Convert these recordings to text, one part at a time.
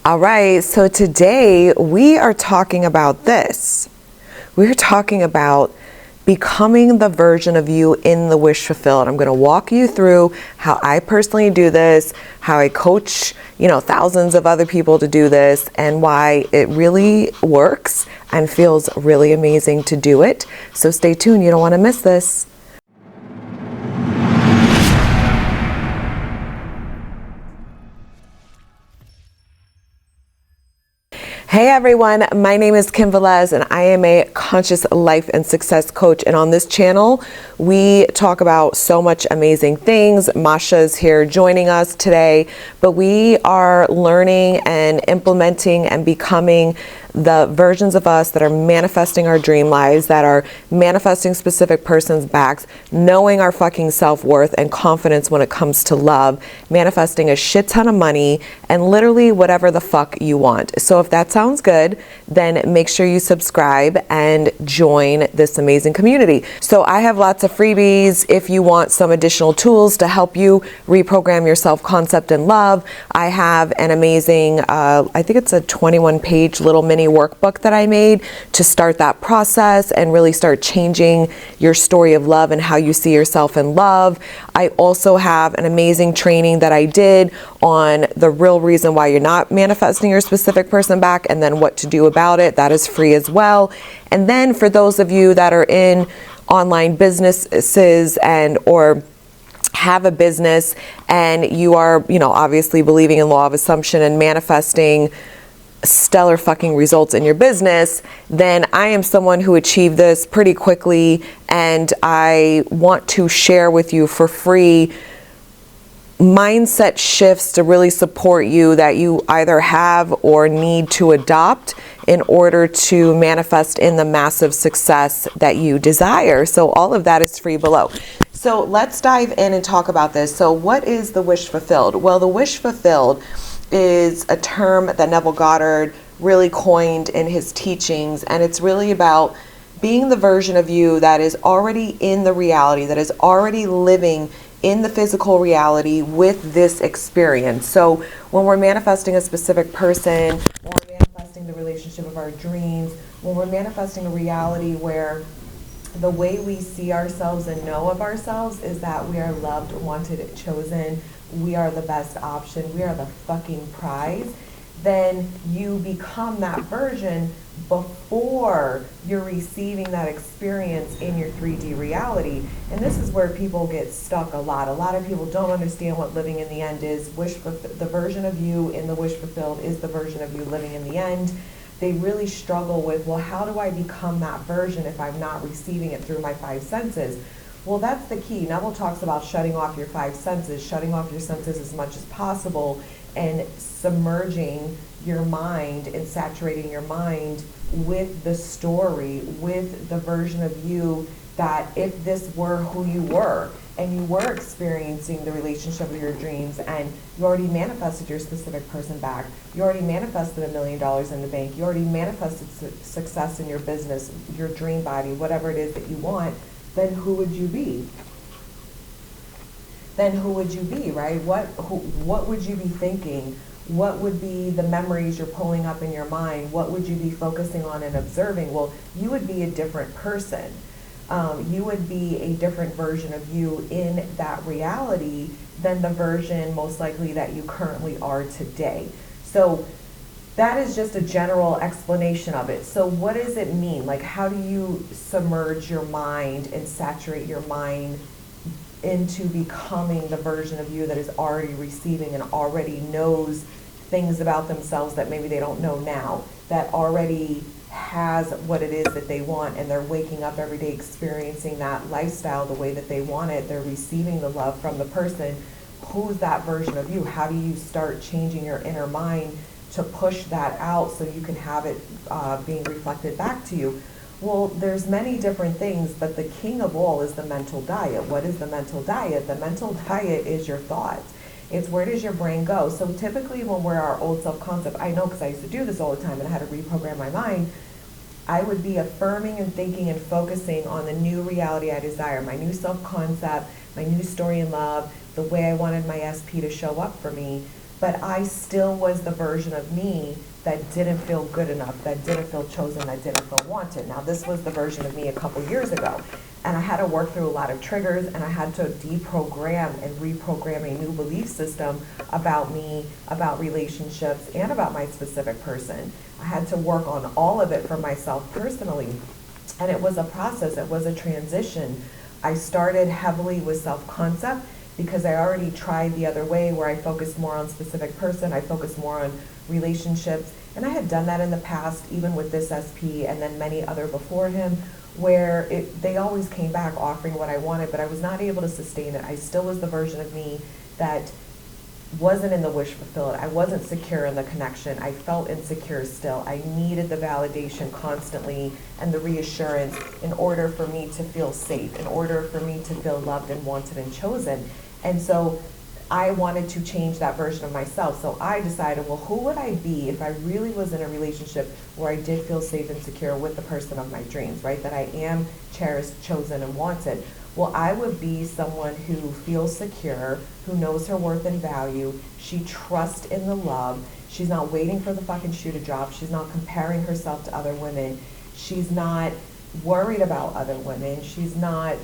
All right, so today we are talking about this. We're talking about becoming the version of you in the Wish Fulfilled. I'm going to walk you through how I personally do this, how I coach, thousands of other people to do this, and why it really works and feels really amazing to do it. So stay tuned, you don't want to miss this. Hey everyone, my name is Kim Velez and I am a conscious life and success coach, and on this channel we talk about so much amazing things. Masha's here joining us today, but we are learning and implementing and becoming the versions of us that are manifesting our dream lives, that are manifesting specific persons' backs, knowing our fucking self-worth and confidence when it comes to love, manifesting a shit ton of money, and literally whatever the fuck you want. So if that sounds good, then make sure you subscribe and join this amazing community. So I have lots of freebies if you want some additional tools to help you reprogram your self-concept and love. I have an amazing, I think it's a 21-page little mini workbook that I made to start that process and really start changing your story of love and how you see yourself in love. I also have an amazing training that I did on the real reason why you're not manifesting your specific person back and then what to do about it. That is free as well. And then for those of you that are in online businesses and or have a business and you are, obviously believing in law of assumption and manifesting stellar fucking results in your business, then I am someone who achieved this pretty quickly, and I want to share with you for free mindset shifts to really support you that you either have or need to adopt in order to manifest in the massive success that you desire. So all of that is free below. So let's dive in and talk about this. So what is the wish fulfilled? Well, the wish fulfilled is a term that Neville Goddard really coined in his teachings, and it's really about being the version of you that is already in the reality, that is already living in the physical reality with this experience. So when we're manifesting a specific person, when we're manifesting the relationship of our dreams, when we're manifesting a reality where the way we see ourselves and know of ourselves is that we are loved, wanted, chosen, we are the best option, we are the fucking prize, then you become that version before you're receiving that experience in your 3D reality. And this is where people get stuck a lot. A lot of people don't understand what living in the end is. The version of you in the wish fulfilled is the version of you living in the end. They really struggle with, well, how do I become that version if I'm not receiving it through my five senses? Well, that's the key. Neville talks about shutting off your five senses, shutting off your senses as much as possible, and submerging your mind and saturating your mind with the story, with the version of you that if this were who you were, and you were experiencing the relationship of your dreams, and you already manifested your specific person back, you already manifested $1 million in the bank, you already manifested success in your business, your dream body, whatever it is that you want, then who would you be? Then who would you be, right? What would you be thinking? What would be the memories you're pulling up in your mind? What would you be focusing on and observing? Well, you would be a different person. You would be a different version of you in that reality than the version most likely that you currently are today. So that is just a general explanation of it. So what does it mean? Like, how do you submerge your mind and saturate your mind into becoming the version of you that is already receiving and already knows things about themselves that maybe they don't know now, that already has what it is that they want, and they're waking up every day experiencing that lifestyle the way that they want it. They're receiving the love from the person. Who's that version of you? How do you start changing your inner mind to push that out so you can have it being reflected back to you? Well, there's many different things, but the king of all is the mental diet. What is the mental diet? The mental diet is your thoughts. It's where does your brain go? So typically when we're our old self-concept, I know because I used to do this all the time and I had to reprogram my mind, I would be affirming and thinking and focusing on the new reality I desire, my new self-concept, my new story in love, the way I wanted my SP to show up for me. but I still was the version of me that didn't feel good enough, that didn't feel chosen, that didn't feel wanted. Now, this was the version of me a couple years ago, and I had to work through a lot of triggers, and I had to deprogram and reprogram a new belief system about me, about relationships, and about my specific person. I had to work on all of it for myself personally, and it was a process, it was a transition. I started heavily with self-concept because I already tried the other way where I focused more on specific person, I focused more on relationships, and I had done that in the past, even with this SP and then many other before him, where they always came back offering what I wanted, but I was not able to sustain it. I still was the version of me that wasn't in the wish fulfilled. I wasn't secure in the connection. I felt insecure still. I needed the validation constantly and the reassurance in order for me to feel safe, in order for me to feel loved and wanted and chosen. And so I wanted to change that version of myself. So I decided, well, who would I be if I really was in a relationship where I did feel safe and secure with the person of my dreams, right? That I am cherished, chosen, and wanted. Well, I would be someone who feels secure, who knows her worth and value. She trusts in the love. She's not waiting for the fucking shoe to drop. She's not comparing herself to other women. She's not worried about other women. She's not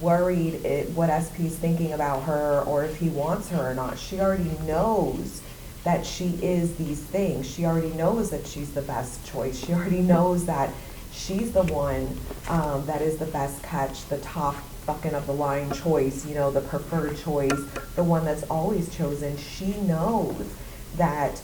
worried what SP's thinking about her or if he wants her or not. She already knows that she is these things. She already knows that she's the best choice. She already knows that she's the one that is the best catch, the top fucking of the line choice, you know, the preferred choice, the one that's always chosen. She knows that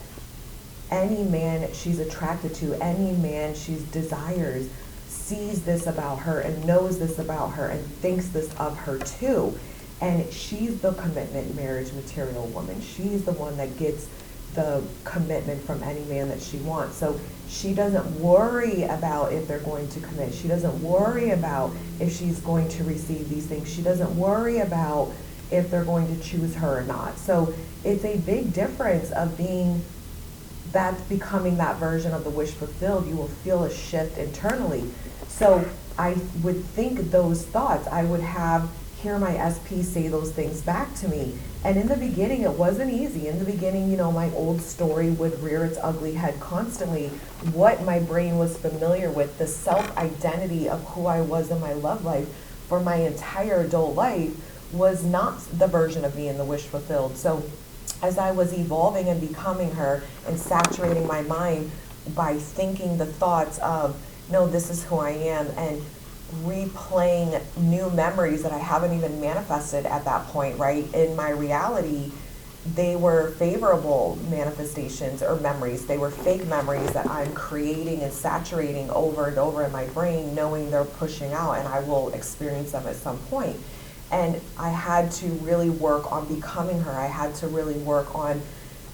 any man she's attracted to, any man she desires, sees this about her and knows this about her and thinks this of her too. And she's the commitment marriage material woman. She's the one that gets the commitment from any man that she wants. So she doesn't worry about if they're going to commit. She doesn't worry about if she's going to receive these things. She doesn't worry about if they're going to choose her or not. So it's a big difference of becoming that version of the wish fulfilled. You will feel a shift internally. So I would think those thoughts. I would hear my SP say those things back to me. And in the beginning, it wasn't easy. In the beginning, you know, my old story would rear its ugly head constantly. What my brain was familiar with, the self-identity of who I was in my love life for my entire adult life, was not the version of me in the wish fulfilled. So as I was evolving and becoming her and saturating my mind by thinking the thoughts of, no, this is who I am, and replaying new memories that I haven't even manifested at that point, right? In my reality, they were favorable manifestations or memories. They were fake memories that I'm creating and saturating over and over in my brain, knowing they're pushing out and I will experience them at some point. And I had to really work on becoming her. I had to really work on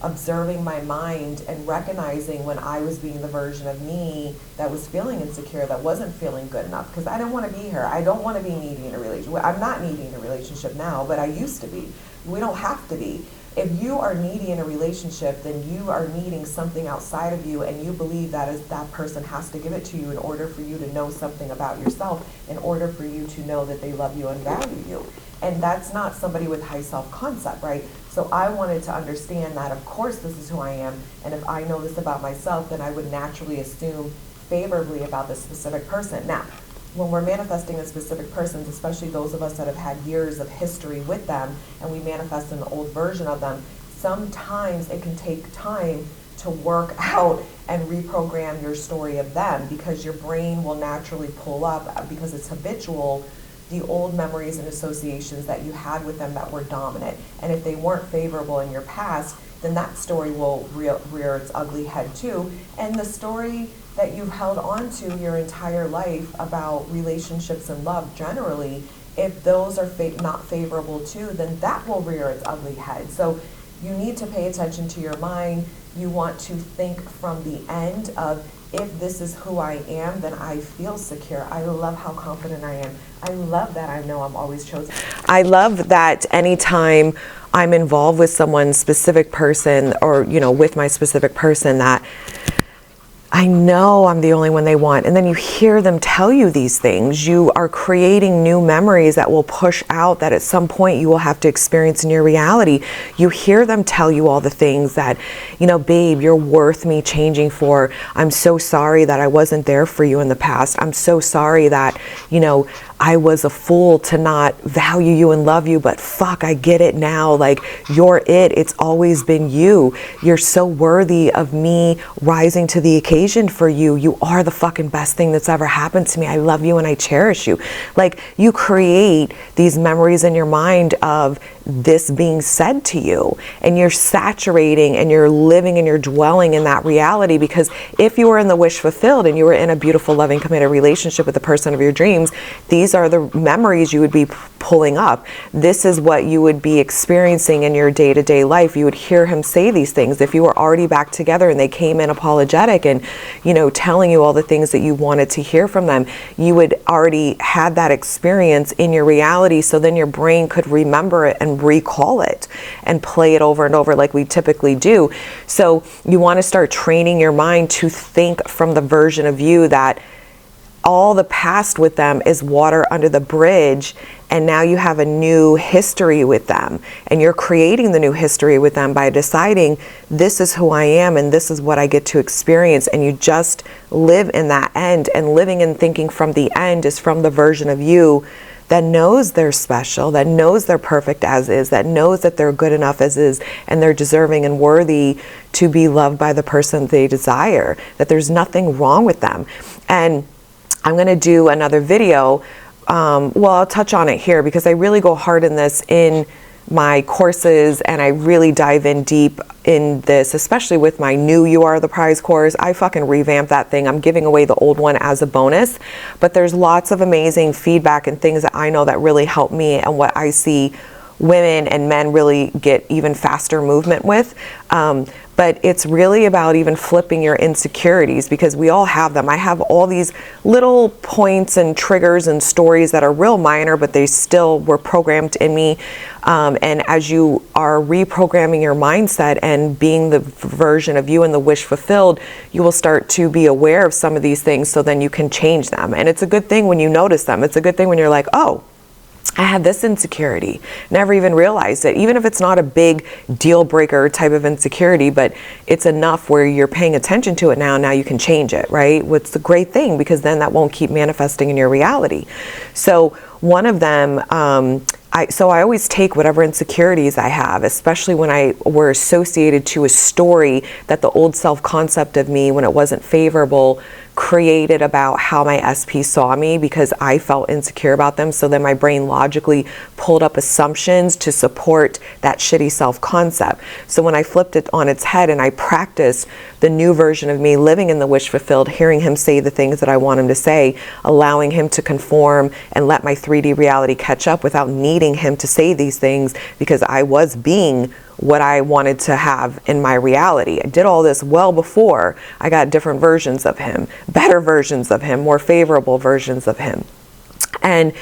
observing my mind and recognizing when I was being the version of me that was feeling insecure, that wasn't feeling good enough, because I don't want to be her. I don't want to be needy in a relationship. I'm not needy in a relationship now, but I used to be. We don't have to be. If you are needy in a relationship, then you are needing something outside of you, and you believe that person has to give it to you in order for you to know something about yourself, in order for you to know that they love you and value you. And that's not somebody with high self-concept, right? So I wanted to understand that, of course, this is who I am, and if I know this about myself, then I would naturally assume favorably about this specific person. Now, when we're manifesting in specific persons, especially those of us that have had years of history with them, and we manifest an old version of them, sometimes it can take time to work out and reprogram your story of them, because your brain will naturally pull up, because it's habitual, the old memories and associations that you had with them that were dominant. And if they weren't favorable in your past, then that story will rear its ugly head too. And the story that you've held on to your entire life about relationships and love generally, if those are not favorable too, then that will rear its ugly head. So you need to pay attention to your mind. You want to think from the end of, if this is who I am, then I feel secure. I love how confident I am. I love that I know I'm always chosen. I love that anytime I'm involved with someone's specific person, or, you know, with my specific person, that I know I'm the only one they want. And then you hear them tell you these things. You are creating new memories that will push out that at some point you will have to experience in your reality. You hear them tell you all the things that, you know, babe, you're worth me changing for. I'm so sorry that I wasn't there for you in the past. I'm so sorry that, you know, I was a fool to not value you and love you, but fuck, I get it now. Like, you're it. It's always been you. You're so worthy of me rising to the occasion for you. You are the fucking best thing that's ever happened to me. I love you and I cherish you. Like, you create these memories in your mind of this being said to you, and you're saturating and you're living and you're dwelling in that reality. Because if you were in the wish fulfilled and you were in a beautiful, loving, committed relationship with the person of your dreams, these are the memories you would be pulling up. This is what you would be experiencing in your day-to-day life. You would hear him say these things. If you were already back together and they came in apologetic and, you know, telling you all the things that you wanted to hear from them, you would already had that experience in your reality. So then your brain could remember it and recall it and play it over and over like we typically do. So you want to start training your mind to think from the version of you that all the past with them is water under the bridge, and now you have a new history with them, and you're creating the new history with them by deciding this is who I am and this is what I get to experience. And you just live in that end, and living and thinking from the end is from the version of you that knows they're special, that knows they're perfect as is, that knows that they're good enough as is, and they're deserving and worthy to be loved by the person they desire, that there's nothing wrong with them. And I'm going to do another video. Well, I'll touch on it here because I really go hard in this in my courses, and I really dive in deep in this, especially with my new You Are the Prize course. I fucking revamped that thing. I'm giving away the old one as a bonus, but there's lots of amazing feedback and things that I know that really help me and what I see women and men really get even faster movement with. But it's really about even flipping your insecurities, because we all have them. I have all these little points and triggers and stories that are real minor, but they still were programmed in me. And as you are reprogramming your mindset and being the version of you in the wish fulfilled, you will start to be aware of some of these things, so then you can change them. And it's a good thing when you notice them. It's a good thing when you're like, oh, I had this insecurity, never even realized it, even if it's not a big deal breaker type of insecurity, but it's enough where you're paying attention to it now you can change it, right? What's the great thing, because then that won't keep manifesting in your reality. So one of them, I always take whatever insecurities I have, especially when I were associated to a story that the old self-concept of me, when it wasn't favorable, created about how my SP saw me, because I felt insecure about them. So then my brain logically pulled up assumptions to support that shitty self-concept. So when I flipped it on its head and I practiced the new version of me living in the wish fulfilled, hearing him say the things that I want him to say, allowing him to conform and let my 3D reality catch up without needing him to say these things, because I was being what I wanted to have in my reality. I did all this well before I got different versions of him, better versions of him, more favorable versions of him. And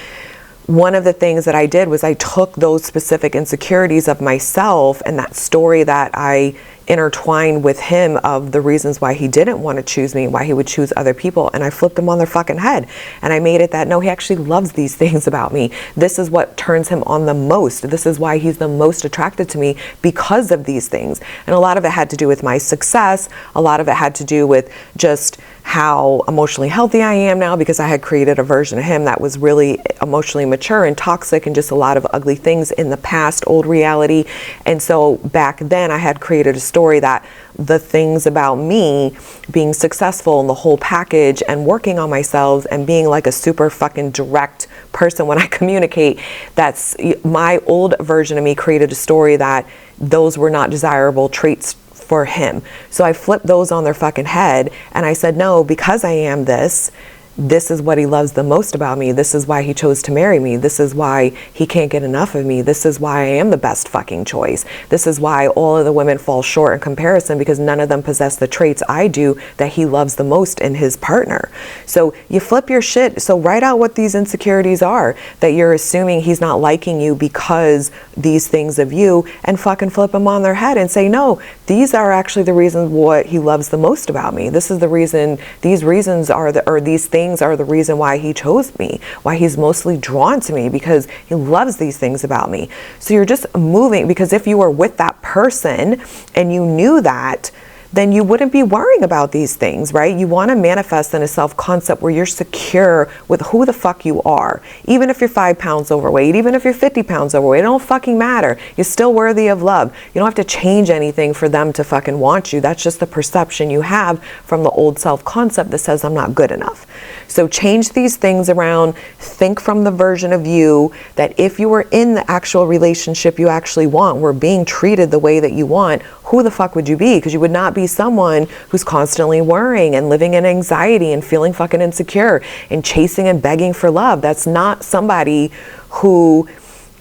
one of the things that I did was I took those specific insecurities of myself and that story that I intertwined with him of the reasons why he didn't want to choose me, why he would choose other people, and I flipped them on their fucking head. And I made it that, no, he actually loves these things about me. This is what turns him on the most. This is why he's the most attracted to me, because of these things. And a lot of it had to do with my success. A lot of it had to do with just how emotionally healthy I am now, because I had created a version of him that was really emotionally mature and toxic and just a lot of ugly things in the past, old reality. And so back then I had created a story that the things about me being successful and the whole package and working on myself and being like a super fucking direct person when I communicate, that's my old version of me created a story that those were not desirable traits for him. So I flipped those on their fucking head and I said, no, because I am this, this is what he loves the most about me. This is why he chose to marry me. This is why he can't get enough of me. This is why I am the best fucking choice. This is why all of the women fall short in comparison, because none of them possess the traits I do that he loves the most in his partner. So you flip your shit. So write out what these insecurities are that you're assuming he's not liking you because these things of you, and fucking flip them on their head and say, no, these are actually the reasons what he loves the most about me. This is the reason, these reasons are the, or these things are the reason why he chose me, why he's mostly drawn to me, because he loves these things about me. So you're just moving, because if you were with that person and you knew that, then you wouldn't be worrying about these things, right? You want to manifest in a self-concept where you're secure with who the fuck you are. Even if you're 5 pounds overweight, even if you're 50 pounds overweight, it don't fucking matter. You're still worthy of love. You don't have to change anything for them to fucking want you. That's just the perception you have from the old self-concept that says I'm not good enough. So change these things around. Think from the version of you that if you were in the actual relationship you actually want, were being treated the way that you want, who the fuck would you be? Because you would not be someone who's constantly worrying and living in anxiety and feeling fucking insecure and chasing and begging for love. That's not somebody who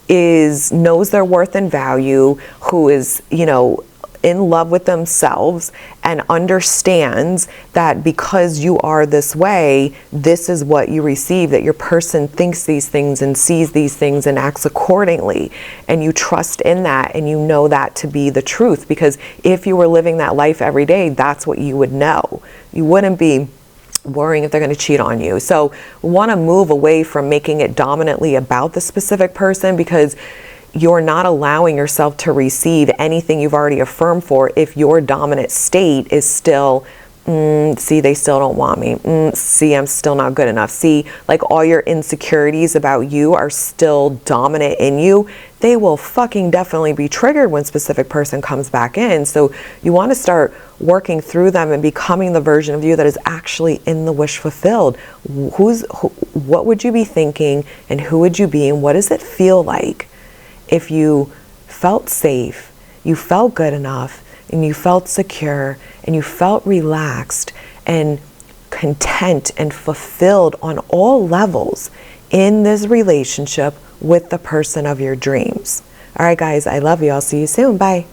knows their worth and value, who is, in love with themselves and understands that because you are this way, this is what you receive, that your person thinks these things and sees these things and acts accordingly. And you trust in that, and you know that to be the truth, because if you were living that life every day, that's what you would know. You wouldn't be worrying if they're going to cheat on you. So want to move away from making it dominantly about the specific person, because you're not allowing yourself to receive anything you've already affirmed for if your dominant state is still, see, they still don't want me. See, I'm still not good enough. See, like all your insecurities about you are still dominant in you. They will fucking definitely be triggered when specific person comes back in. So you want to start working through them and becoming the version of you that is actually in the wish fulfilled. What would you be thinking, and who would you be, and what does it feel like if you felt safe, you felt good enough, and you felt secure, and you felt relaxed and content and fulfilled on all levels in this relationship with the person of your dreams? All right, guys, I love you. I'll see you soon. Bye.